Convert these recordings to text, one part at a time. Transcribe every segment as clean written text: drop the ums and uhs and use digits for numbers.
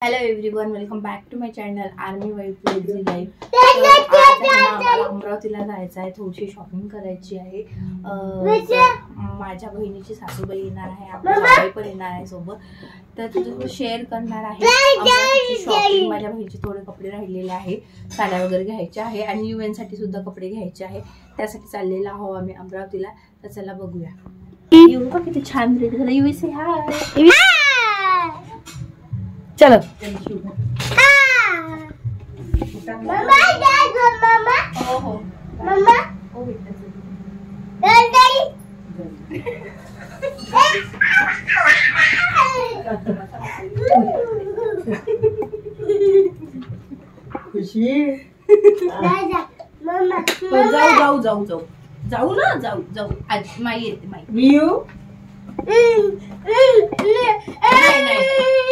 Hello everyone, welcome back to my channel army wife easy life. आम्हाला अमरावतीला जायचं आहे, थोडीशी शॉपिंग करायची आहे। माझ्या बहिणीची सासूबाई येणार आहे, आपल्या जावई पण येणार आहे सोबत, तर तुझ्यासोबत शेअर करणार आहे अमरावतीची शॉपिंग। माझ्या बहिणीचे थोडे कपडे राहिलेले आहे, साड्या वगैरे घ्यायच्या आहे आणि UN साठी सुद्धा कपडे घ्यायचे आहे, त्यासाठी चाललेला आहो आम्ही अमरावतीला। तर चला बघूया। येऊ का किती छान रेडी झालं। युवी से हाय। चलो मम्मा हो हो मम्मा हो खुशी मम्मा जाऊ जाऊ जाऊ जाऊ ना, जाऊ जाऊ। आज माई येते, माई मी येऊ।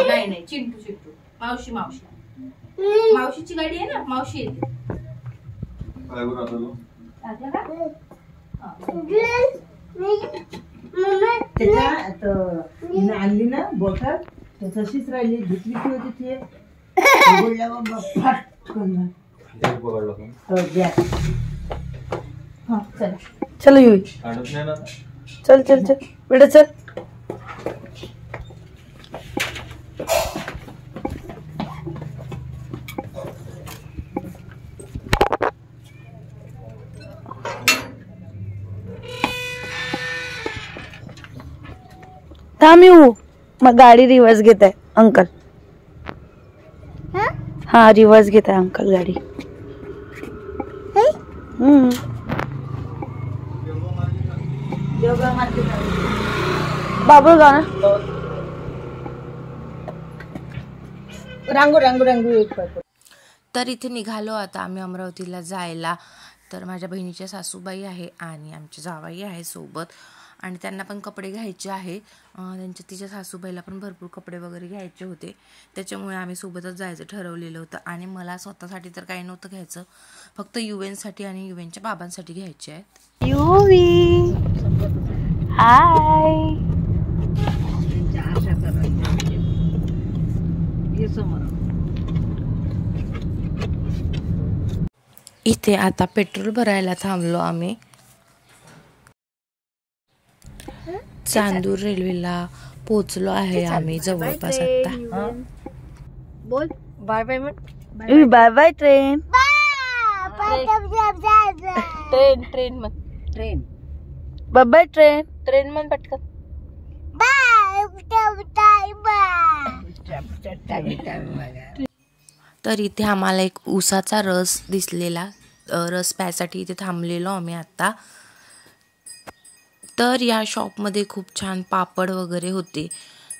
नाही नाही चिंटू चिंटू मावशी मावशी मावशीची गाडी आहे ना, मावशी येते। आणली ना बॉटल तशीच राहिली, घेतली होती ती चलो येऊ। चल चल चल बेटा चल। थांब येऊ, मग गाडी रिवर्स घेत आहे अंकल। हा रिवर्स घेत आहे अंकल गाडी। बाबूळगाव ना, रांगू रांगू रांगू। तर इथे निघालो आता आम्ही अमरावतीला जायला। तर माझ्या बहिणीच्या सासूबाई आहे आणि आमचे जावई आहे सोबत, आणि त्यांना पण कपडे घ्यायचे आहे। तिच्या सासूबाईला पण भरपूर कपडे वगैरे घ्यायचे होते, त्याच्यामुळे आम्ही सोबतच जायचं ठरवलेलं होतं। आणि मला स्वतःसाठी तर काही नव्हतं घ्यायचं, फक्त UN साठी आणि UNच्या बाबांसाठी घ्यायचे आहेत। युवी हाय। इथे आता पेट्रोल भरायला थांबलो आम्ही। चांदूर रेल्वेला पोहोचलो आहे आम्ही जवळपास आता। बोल बाय बाय मग। Bye bye train train train मग train bye bye train train मन पटकन तर इथे आम्हाला एक ऊसाचा रस दिसलेला, रस प्यायसाठी इथे थांबलेलो आम्ही आता। तर या शॉपमध्ये खूप छान पापड वगैरे होते,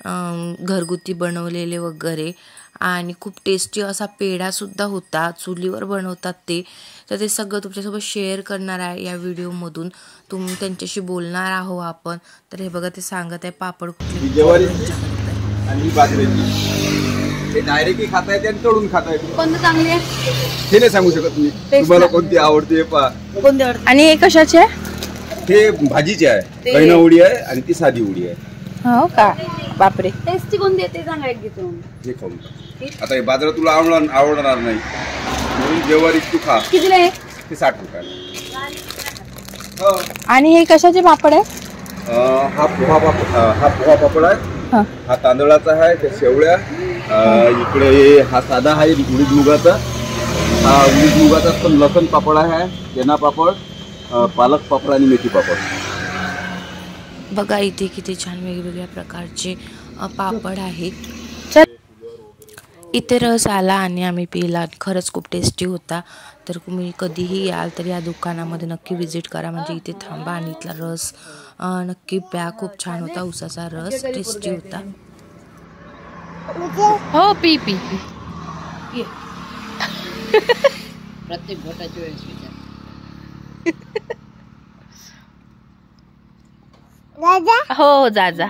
घरगुती बनवलेले वगैरे, आणि खूप टेस्टी असा पेढासुद्धा होता, चुलीवर बनवतात ते। तर ते सगळं तुमच्यासोबत शेअर करणार आहे या व्हिडिओमधून, त्यांच्याशी बोलणार आहोत आपण। तर हे बघा ते सांगत आहे पापड कुठले आणि बाजरीची ते डायरेक्टली खाता येते आणि तळून खाता येते। कोणती चांगली आहे हे नाही सांगू शकत मी, तुम्हाला कोणती आवडते पा कोणती आवडते। आणि हे कशाचे आहे? हे भाजीचे आहे, कैना उडी आहे आणि ती साधी उडी आहे। हो का, बापरे। टेस्टी कोणती आहे ते सांगा एक घेतो हे खाऊन आता हे बाजारात तुला आवडणार नाही, म्हणून ज्वारी तू खा। कितीला आहे ते 60 रुपये। हो। आणि हे कशाचे पापड आहे? हा पोहा पापड आहे, हा तांदळाचा आहे, ते शेवळ्या, इकडे हा साधा आहे उडीद मुगाचा, हा उडीद मुगाचा पण लसण पापड आहे, चना पापड, पालक पापड आणि मेथी पापड। बघा इथे किती छान वेगवेगळ्या प्रकारचे पापड आहेत। इथे रस आला आणि आम्ही पिला, खरंच खूप टेस्टी होता। तर तुम्ही कधीही याल तर या दुकानामध्ये नक्की विजिट करा, म्हणजे इथे थांबा आणि इथला रस नक्की प्या, खूप छान होता, ऊसाचा रस टेस्टी होता। हो पी पी प्रत्येक घोटाची वेळेस विचार। हो जा जा।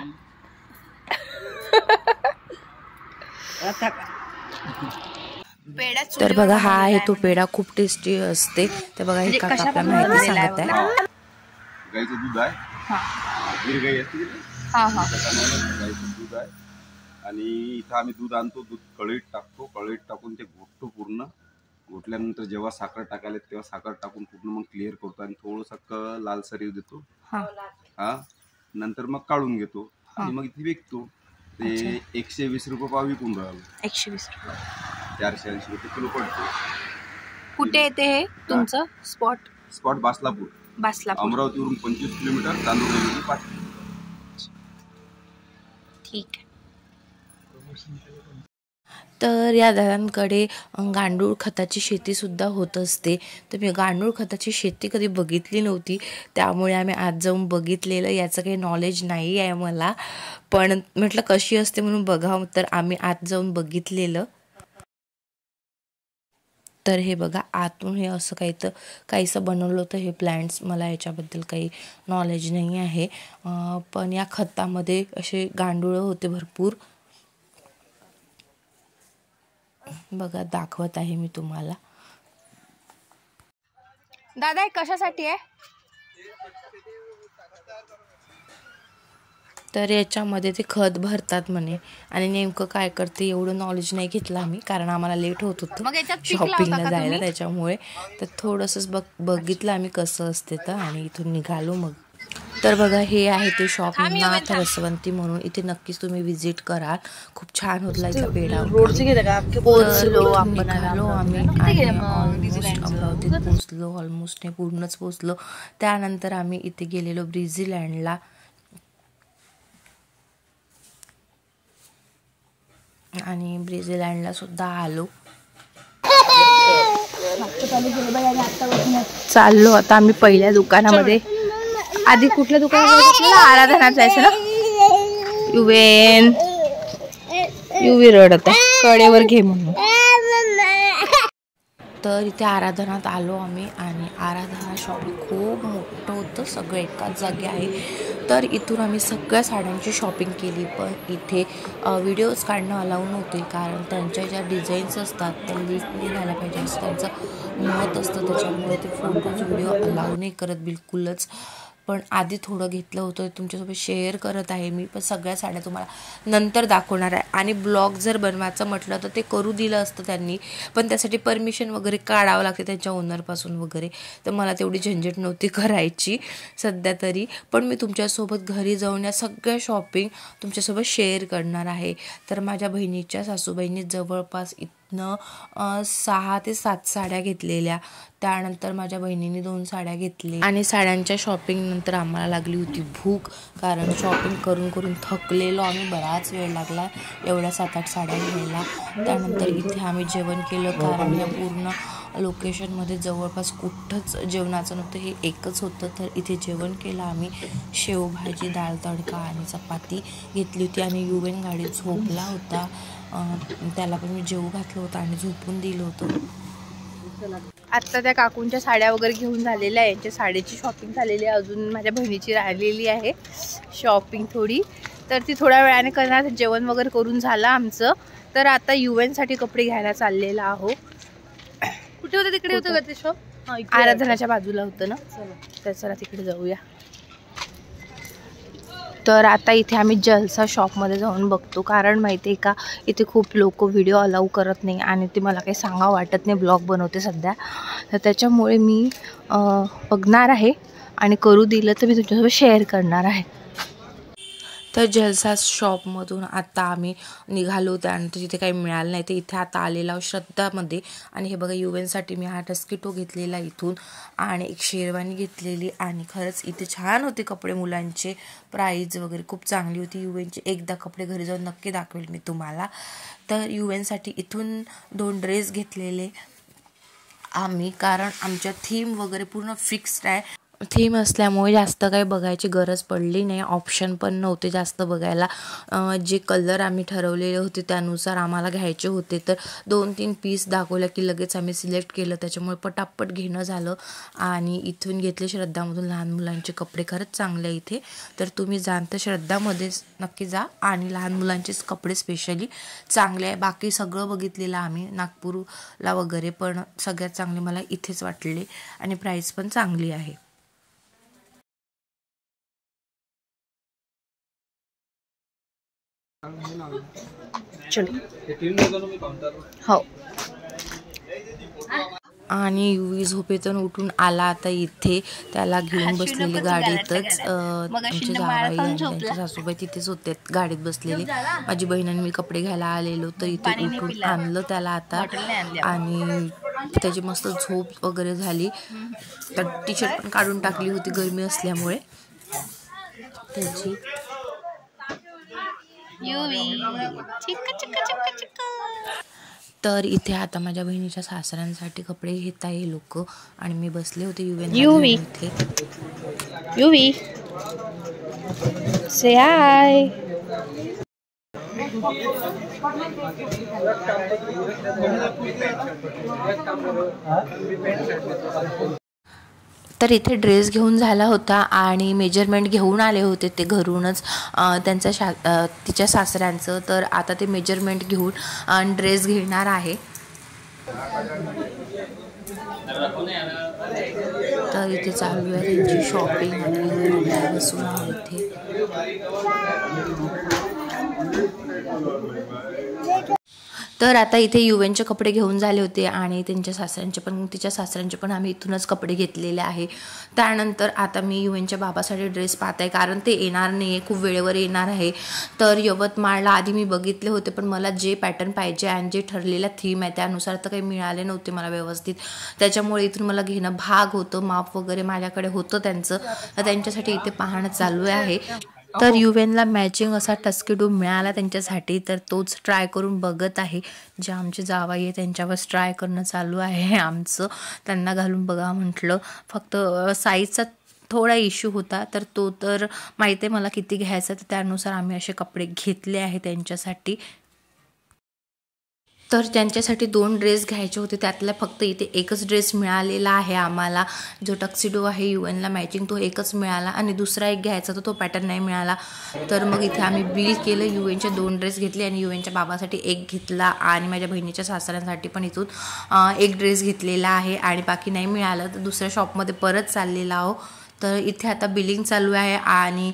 तर बघा हा आहे तो पेढा, खूप टेस्टी असते। तर बघा हे काका आपल्याला माहिती सांगत आहे। गाईचं दूध आहे, गिर गाई असते, हा हा, गाईचं दूध आहे आणि इथं आम्ही दूध आणतो, दूध कढईत टाकतो, कढईत टाकून ते घोटतो पूर्ण. घोटल्यानंतर जेव्हा साखर टाकायला तेव्हा साखर टाकून पूर्ण मग क्लिअर करतो आणि थोडंसं लालसर येऊ देतो. हा नंतर मग काढून घेतो आणि मग इथे विकतो. ते 120 रुपये पाव विकून राहिलो. 120 रुपये. 480 रुपये किलो पडतो. कुठे येते हे तुमचं स्पॉट? बासलापूर. अमरावतीवरून 25 किलोमीटर, तांदूळ 5 किलोमीटर. ठीक आहे. तर या दादांकडे गांडूळ खताची शेतीसुद्धा होत असते. तर मी गांडूळ खताची शेती कधी बघितली नव्हती, त्यामुळे आम्ही आज जाऊन बघितलेलं. याचं काही नॉलेज नाही आहे मला, पण म्हटलं कशी असते म्हणून बघावं, तर आम्ही आज जाऊन बघितलेलं. तर हे बघा आतून हे असं काहीसं बनवलं होतं हे प्लॅन्ट्स. मला याच्याबद्दल काही नॉलेज नाही आहे, पण या खतामध्ये असे गांडूळ होते भरपूर. बघा दाखवत आहे मी तुम्हाला. दादा हे कशासाठी आहे? तर याच्यामध्ये ते खत भरतात म्हणे, आणि नेमकं काय करते एवढं नॉलेज नाही घेतलं आम्ही, कारण आम्हाला लेट होत होतं शॉपिंगला जायला, त्याच्यामुळे. तर थोडंसंच बघितलं आम्ही कसं असते तर, आणि इथून निघालो मग. तर बघा हे आहे ते शॉप नाथ रसवंती म्हणून. इथे नक्कीच तुम्ही विजिट करा, खूप छान होतला इथं पेढा. पोचलो आम्ही अमरावतीत पोचलो, ऑलमोस्ट नाही पूर्णच पोचलो. त्यानंतर आम्ही इथे गेलेलो ब्रिझीलँडला, आणि ब्रिझीलँडला सुद्धा आलो. चाललो आता आम्ही पहिल्या दुकानामध्ये. आधी कुठल्या दुकानामध्ये आपल्याला आराधनात जायचं ना. युवी रडत आहे, कडेवर घे म्हणून. तर इथे आराधनात आलो आम्ही, आणि आराधना शॉप खूप मोठं होतं, सगळं एकाच जागी आहे. तर इथून आम्ही सगळ्या साड्यांची शॉपिंग केली, पण इथे व्हिडिओज काढणं अलाऊ नव्हते, कारण त्यांच्या ज्या डिझाईन्स असतात त्या लिस्ट निघायला पाहिजे असं त्यांचं मत असतं, त्याच्यामुळे ते फोटोज व्हिडिओ अलाऊ नाही करत बिलकुलच. पण आधी थोडं घेतलं होतं, तुमच्यासोबत शेअर करत आहे मी, पण सगळ्या साड्या तुम्हाला नंतर दाखवणार आहे. आणि ब्लॉग जर बनवायचं म्हटलं तर ते करू दिलं असतं त्यांनी, पण त्यासाठी परमिशन वगैरे काढावं लागते त्यांच्या ओनरपासून वगैरे, तर मला तेवढी झंझट नव्हती करायची सध्या तरी. पण मी तुमच्यासोबत घरी जाऊन या सगळ्या शॉपिंग तुमच्यासोबत शेअर करणार आहे. तर माझ्या बहिणीच्या सासूबाईंनी जवळपास 6 ते 7 साड्या घेतलेल्या. त्यानंतर माझ्या बहिणीने 2 साड्या घेतल्या, आणि साड्यांच्या शॉपिंग नंतर आम्हाला लागली होती भूक, कारण शॉपिंग करून करून थकलेलो आम्ही. बराच वेळ लागला एवढ्या 7-8 साड्या घ्यायला. त्यानंतर इथे आम्ही जेवण केलं, कारण या पूर्ण लोकेशनमध्ये जवळपास कुठंच जेवणाचं नव्हतं, हे एकच होतं. तर इथे जेवण केलं आम्ही. शेवभाजी, डाळ तडका आणि चपाती घेतली होती. आणि युवेन गाडीत झोपला होता, त्याला पण मी जेवू घातलं होतं आणि झोपून दिलं होतं. आत्ता त्या काकूंच्या साड्या वगैरे घेऊन झालेल्या आहे, यांच्या साडीची शॉपिंग झालेली आहे. अजून माझ्या बहिणीची राहिलेली आहे शॉपिंग थोडी, तर ती थोड्या वेळाने करणार. जेवण वगैरे करून झालं आमचं. तर आता युवेनसाठी कपडे घ्यायला चाललेला आहो. कुठे होतं? तिकडे होतं का ते शॉप? आराधनाच्या बाजूला होतं ना, तर चला तिकडे जाऊया. तर आता इथे आम्ही जलसा शॉपमध्ये जाऊन बघतो, कारण माहिती आहे का इथे खूप लोक व्हिडिओ अलाऊ करत नाही, आणि ते मला काही सांगावं वाटत नाही, ब्लॉग बनवते सध्या, तर त्याच्यामुळे मी बघणार आहे, आणि करू दिलं तर मी तुमच्यासोबत शेअर करणार आहे. तर जलसा शॉपमधून आता आम्ही निघालो. त्यानंतर तिथे काही मिळालं नाही, तर इथे आता आलेला श्रद्धामध्ये. आणि हे बघा युवेनसाठी मी हा टस्किटो घेतलेला इथून, आणि एक शेरवानी घेतलेली. आणि खरंच इथे छान होते कपडे, मुलांचे प्राईज वगैरे खूप चांगली होती. युवेनचे एकदा कपडे घरी जाऊन नक्की दाखवेल मी तुम्हाला. तर युवेनसाठी इथून 2 ड्रेस घेतलेले आम्ही, कारण आमच्या थीम वगैरे पूर्ण फिक्स्ड आहे. थीम असल्यामुळे जास्त काही बघायची गरज पडली नाही, ऑप्शन पण नव्हते जास्त बघायला. जे कलर आम्ही ठरवलेले होते त्यानुसार आम्हाला घ्यायचे होते. तर 2-3 पीस दाखवल्या की लगेच आम्ही सिलेक्ट केलं, त्याच्यामुळे पटापट घेणं झालं. आणि इथून घेतले श्रद्धामधून लहान मुलांचे कपडे, खरंच चांगले इथे. तर तुम्ही जाण तर श्रद्धामध्येच नक्की जा, आणि लहान मुलांचेच कपडे स्पेशली चांगले आहे. बाकी सगळं बघितलेलं आम्ही नागपूरला वगैरे, पण सगळ्यात चांगले मला इथेच वाटले, आणि प्राईस पण चांगली आहे. हो. आणि युवी झोपेतून उठून आला आता इथे, त्याला घेऊन बसलेली गाडीतच आमचे जावई आणि त्यांचे सासूबाई तिथेच होते गाडीत बसलेले. माझी बहीण आणि मी कपडे घ्यायला आलेलो तर इथे उठून आणलं त्याला आता. आणि त्याची मस्त झोप वगैरे झाली. तर टी शर्ट पण काढून टाकली होती गरमी असल्यामुळे त्याची. तर इथे आता माझ्या बहिणीच्या सासऱ्यांसाठी कपडे घेत आहे लोक आणि मी बसले होते युवी इथे. युवी से हाय. तर इथे ड्रेस घेऊन झाला होता आणि मेजरमेंट घेऊन आले होते ते घरूनच त्यांचा तिच्या सासऱ्यांचं. तर आता ते मेजरमेंट घेऊन ड्रेस घेणार आहे. तर इथे चालू आहे त्यांची शॉपिंग आणि बसून आहे इथे. तर आता इथे युवेनचे कपडे घेऊन झाले होते आणि त्यांच्या सासऱ्यांचे पण तिच्या सासऱ्यांचे पण आम्ही इथूनच कपडे घेतलेले आहे. त्यानंतर आता मी युवेनच्या बाबासाठी ड्रेस पाहत आहे कारण ते येणार नाही आहे, खूप वेळेवर येणार आहे. तर यवतमाळला आधी मी बघितले होते पण मला जे पॅटर्न पाहिजे आणि जे ठरलेला थीम आहे त्यानुसार तर काही मिळाले नव्हते मला व्यवस्थित. त्याच्यामुळे इथून मला घेणं भाग होतं. माप वगैरे माझ्याकडे होतं त्यांचं, तर त्यांच्यासाठी इथे पाहणं चालू आहे. तर युवेनला मॅचिंग असा टस्किडो मिळाला त्यांच्यासाठी, तर तोच ट्राय करून बघत आहे. जे आमचे जावई आहे त्यांच्यावर ट्राय करणं चालू आहे आमचं. त्यांना घालून बघा म्हटलं. फक्त साईजचा थोडा इश्यू होता तर तो तर माहिती आहे मला किती घ्यायचं, तर त्यानुसार आम्ही असे कपडे घेतले आहे त्यांच्यासाठी. तर त्यांच्यासाठी 2 ड्रेस घ्यायचे होते, त्यातला फक्त इथे एकच ड्रेस मिळालेला आहे आम्हाला. जो टक्सिडो आहे युएनला मॅचिंग तो एकच मिळाला आणि दुसरा एक घ्यायचा तर तो पॅटर्न नाही मिळाला. तर मग इथे आम्ही बिल केलं. युएनचे 2 ड्रेस घेतले आणि युएनच्या बाबासाठी एक घेतला आणि माझ्या बहिणीच्या सासऱ्यांसाठी पण इथून एक ड्रेस घेतलेला आहे. आणि बाकी नाही मिळालं तर दुसऱ्या शॉपमध्ये परत चाललेला आहो. तर इथे आता बिलिंग चालू आहे आणि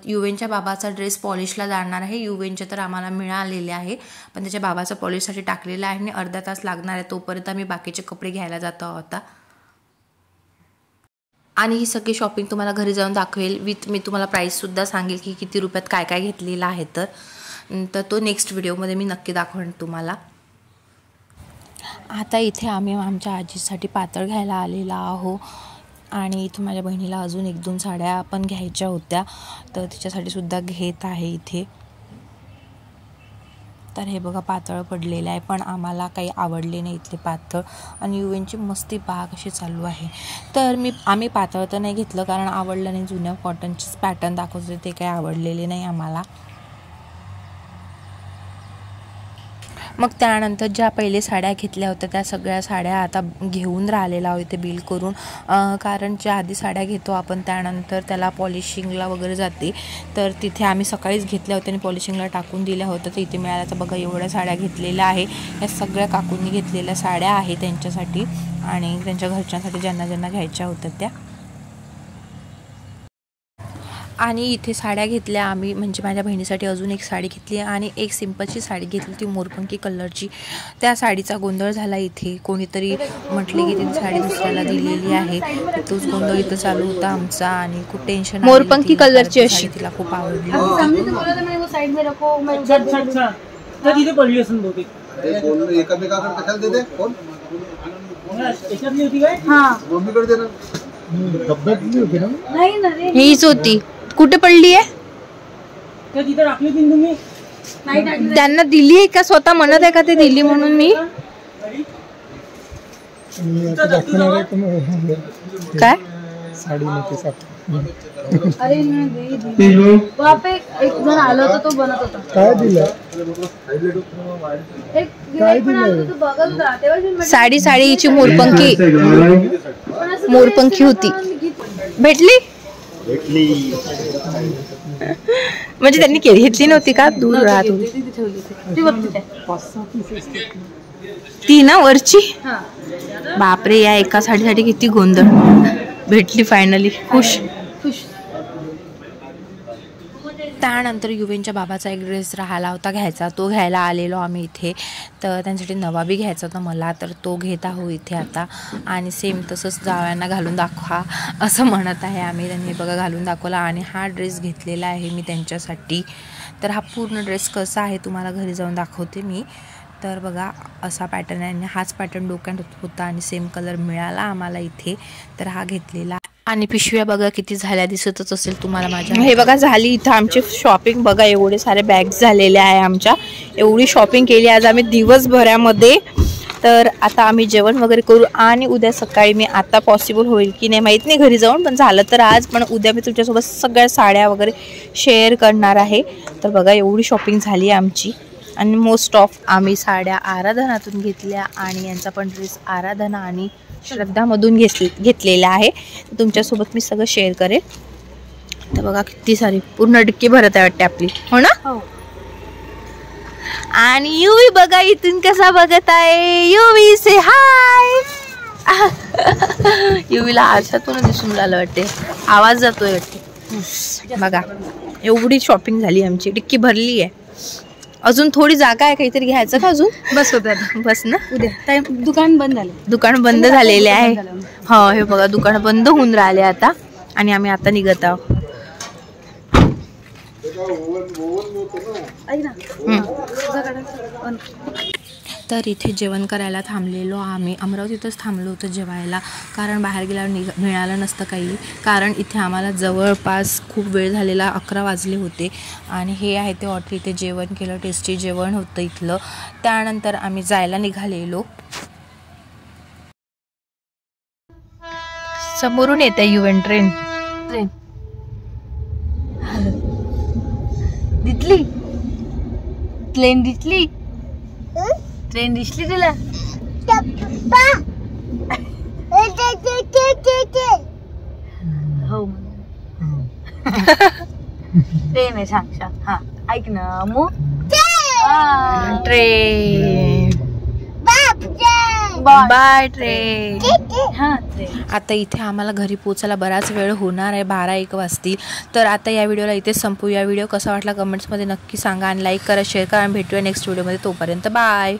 युवेनच्या बाबाचा ड्रेस पॉलिशला जाणार आहे. युवेनचे तर आम्हाला मिळालेले आहे पण त्याच्या बाबाचा पॉलिशसाठी टाकलेला आहे आणि अर्धा तास लागणार आहे. तोपर्यंत आम्ही बाकीचे कपडे घ्यायला जातो आहोत. आणि ही सगळी शॉपिंग तुम्हाला घरी जाऊन दाखवेल विथ मी तुम्हाला प्राईससुद्धा सांगेल की किती रुपयात काय काय घेतलेलं आहे. तर तो नेक्स्ट व्हिडिओमध्ये मी नक्की दाखवेन तुम्हाला. आता इथे आम्ही आमच्या आजीसाठी पातळ घ्यायला आलेला आहो आणि इथे माझ्या बहिणीला अजून 1-2 साड्या पण घ्यायच्या होत्या तर तिच्यासाठी सुद्धा घेत आहे इथे. तर हे बघा पातळ पडलेलं आहे पण आम्हाला काही आवडले नाही इथले पातळ. आणि युएनची मस्ती बाग अशी चालू आहे. तर आम्ही पातळ तर नाही घेतलं कारण आवडलं नाही. जुन्या कॉटनचेच पॅटर्न दाखवत होते ते काही आवडलेले नाही आम्हाला. मग त्यानंतर ज्या पहिले साड्या घेतल्या होत्या त्या सगळ्या साड्या आता घेऊन राहिलेला आहोत इथे बिल करून. कारण ज्या आधी साड्या घेतो आपण त्यानंतर त्याला पॉलिशिंगला वगैरे जाते तर तिथे आम्ही सकाळीच घेतल्या होत्या आणि पॉलिशिंगला टाकून दिल्या होत्या. तर इथे मिळाल्या तर बघा एवढ्या साड्या घेतलेल्या आहे. या सगळ्या काकूंनी घेतलेल्या साड्या आहे त्यांच्यासाठी आणि त्यांच्या घरच्यांसाठी ज्यांना ज्यांना घ्यायच्या होत्या त्या. आणि इथे साड्या घेतल्या आम्ही म्हणजे माझ्या बहिणीसाठी अजून एक साडी घेतली आणि एक सिंपलची साडी घेतली ती मोरपंखी कलरची. त्या साडीचा गोंधळ झाला इथे. कोणीतरी म्हटले की ती साडी दुसऱ्याला दिलेली आहे. तोच गोंधळ इथं चालू होता आमचा आणि खूप टेन्शन. मोरपंखी कलरची अशी तिला खूप आवडली. हीच होती. कुठे पडली आहे? त्यांना दिली आहे का स्वतः म्हणत आहे का ते दिली म्हणून मी काय साडी अरे वहाँ पे एक जण आला होता तो बनत होता. काय दिलं? साडी हिची मोरपंखी होती. भेटली म्हणजे त्यांनी घेतली नव्हती का? दूर राहत होती ती ना वरची. बापरे या एका साडीसाठी किती गोंधळ. भेटली फायनली. खुश. त्यानंतर युवेनच्या बाबाचा एक ड्रेस राहिला होता घ्यायचा, तो घ्यायला आलेलो आम्ही इथे. तर त्यांच्यासाठी नवा बी घ्यायचा होता मला, तर तो घेत आहो इथे आता. आणि सेम तसंच जावयांना घालून दाखवा असं म्हणत आहे आम्ही. त्यांनी बघा घालून दाखवला आणि हा ड्रेस घेतलेला आहे मी त्यांच्यासाठी. तर हा पूर्ण ड्रेस कसा आहे तुम्हाला घरी जाऊन दाखवते मी. तर बघा असा पॅटर्न आहे आणि हाच पॅटर्न डोक्यात होता आणि सेम कलर मिळाला आम्हाला इथे. तर हा घेतलेला. आणि पिशव्या बघा किती झाल्या दिसतच असेल तुम्हाला माझ्या. हे बघा झाली इथं आमची शॉपिंग. बघा एवढे सारे बॅग्स झालेल्या आहे आमच्या. एवढी शॉपिंग केली आज आम्ही दिवसभरामध्ये. तर आता आम्ही जेवण वगैरे करू आणि उद्या सकाळी मी आता पॉसिबल होईल की नाही माहीत नाही घरी जाऊन, पण झालं तर आज, पण उद्या मी तुमच्यासोबत सगळ्या साड्या वगैरे शेअर करणार आहे. तर बघा एवढी शॉपिंग झाली आहे आमची. आणि मोस्ट ऑफ आम्ही साड्या आराधनातून घेतल्या आणि यांचा पण ड्रेस आराधना आणि श्रद्धामधून घेतलेला आहे. तुमच्यासोबत मी सगळं शेअर करेन. तर बघा किती सारी पूर्ण डिक्की भरत आहे वाटते आपली, हो ना. आणि युवी बघा इथून कसा बघत आहे. युवी से हाय. युवीला आरशातून दिसून राहिलं वाटते, आवाज जातोय वाटते. बघा एवढी शॉपिंग झाली आमची, डिक्की भरली आहे. अजून थोडी जागा आहे, काहीतरी घ्यायचं का अजून. बस होत्या बस ना. उद्या दुकान बंद झाले. दुकान बंद झालेले आहे. हो हे बघा दुकान बंद होऊन राहिले आता आणि आम्ही आता निघत आहोत. तर इथे जेवण करायला थांबलेलो आम्ही. अमरावतीतच थांबलो होतो जेवायला, कारण बाहेर गेल्यावर मिळालं नसतं काही. कारण इथे आम्हाला जवळपास खूप वेळ झालेला, 11 वाजले होते. आणि हे आहे ते हॉटेल, इथे जेवण केलं, टेस्टी जेवण होतं इथलं. त्यानंतर आम्ही जायला निघालेलो. समोरून येते युवेन ट्रेन. दिसली ट्रेन, दिसली ट्रेन, दिसली तुला. हो ट्रेन आहे. सांग सांग. हा ऐक ना मग. Train by train. हा ट्रेन. आता इथे आम्हाला घरी पोचायला बराच वेळ होणार आहे, 12-1 वाजतील. तर आता या व्हिडिओला इथेच संपवूया. व्हिडिओ कसा वाटला कमेंट्समध्ये नक्की सांगा आणि लाईक करा, शेअर करा आणि भेटूया नेक्स्ट व्हिडिओमध्ये. तोपर्यंत बाय.